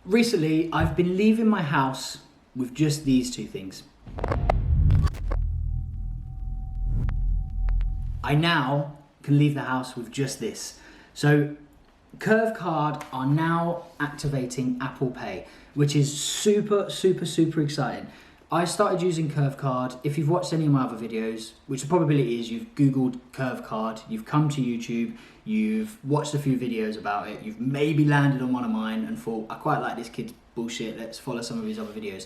Recently, I've been leaving my house with just these two things. I now can leave the house with just this. So Curve Card are now activating Apple Pay, which is super exciting. I started using Curve Card. If you've watched any of my other videos, which the probability is you've Googled Curve Card, you've come to YouTube, you've watched a few videos about it, you've maybe landed on one of mine and thought, I quite like this kid's bullshit, let's follow some of his other videos.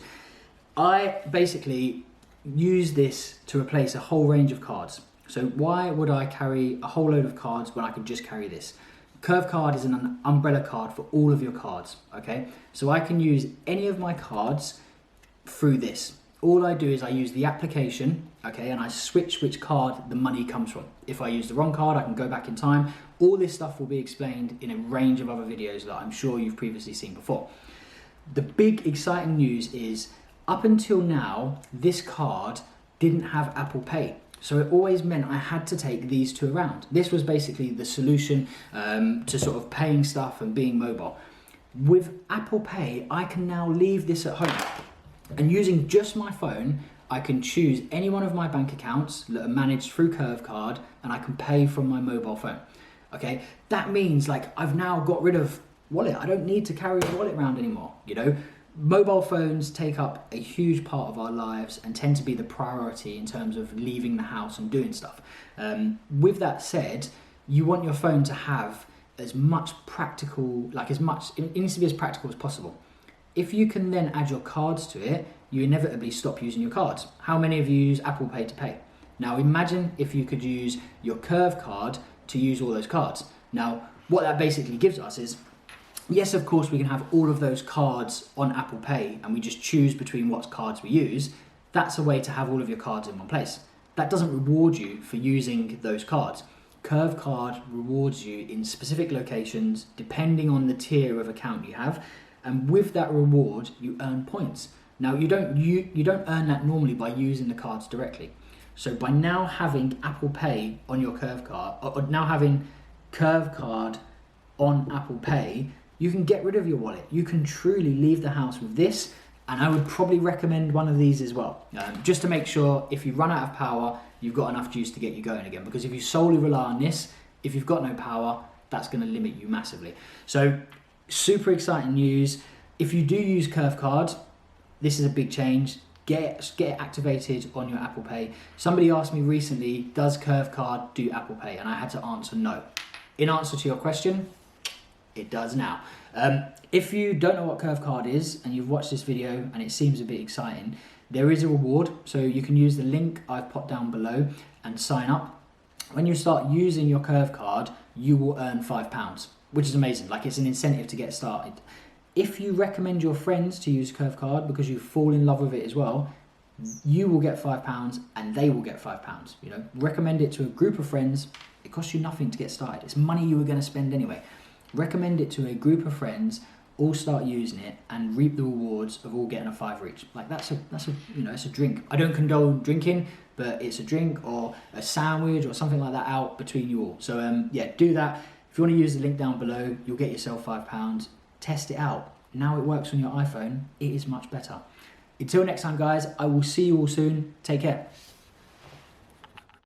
I basically use this to replace a whole range of cards. So why would I carry a whole load of cards when I could just carry this? Curve Card is an umbrella card for all of your cards, okay? So I can use any of my cards through this. All I do is I use the application, okay, and I switch which card the money comes from. If I use the wrong card, I can go back in time. All this stuff will be explained in a range of other videos that I'm sure you've previously seen before. The big exciting news is, up until now, this card didn't have Apple Pay. So it always meant I had to take these two around. This was basically the solution to sort of paying stuff and being mobile. With Apple Pay, I can now leave this at home. And using just my phone, I can choose any one of my bank accounts that are managed through Curve Card, and I can pay from my mobile phone. Okay, that means like I've now got rid of wallet. I don't need to carry a wallet around anymore, you know? Mobile phones take up a huge part of our lives and tend to be the priority in terms of leaving the house and doing stuff. With that said, you want your phone to have as much practical, it needs to be as practical as possible. If you can then add your cards to it, you inevitably stop using your cards. How many of you use Apple Pay to pay? Now imagine if you could use your Curve Card to use all those cards. Now, what that basically gives us is, yes, of course, we can have all of those cards on Apple Pay and we just choose between what cards we use. That's a way to have all of your cards in one place. That doesn't reward you for using those cards. Curve Card rewards you in specific locations depending on the tier of account you have. And with that reward, you earn points. Now, you don't earn that normally by using the cards directly. So by now having Apple Pay on your Curve Card, or now having Curve Card on Apple Pay, you can get rid of your wallet. You can truly leave the house with this, and I would probably recommend one of these as well, just to make sure if you run out of power, you've got enough juice to get you going again. Because if you solely rely on this, if you've got no power, that's going to limit you massively. So super exciting news. If you do use Curve Card, this is a big change. Get it activated on your Apple Pay. Somebody asked me recently, does Curve Card do Apple Pay? And I had to answer no. In answer to your question, it does now. If you don't know what Curve Card is and you've watched this video and it seems a bit exciting, there is a reward. So you can use the link I've popped down below and sign up. When you start using your Curve Card, you will earn £5, which is amazing. Like, it's an incentive to get started. If you recommend your friends to use Curve Card because you fall in love with it as well, you will get £5 and they will get £5. You know, recommend it to a group of friends. It costs you nothing to get started. It's money you were going to spend anyway. Recommend it to a group of friends, all start using it and reap the rewards of all getting a £5 each. Like, that's a drink. I don't condone drinking, but it's a drink or a sandwich or something like that out between you all. So yeah, do that. If you want to use the link down below, you'll get yourself £5. Test it out. Now it works on your iPhone. It is much better. Until next time, guys, I will see you all soon. Take care.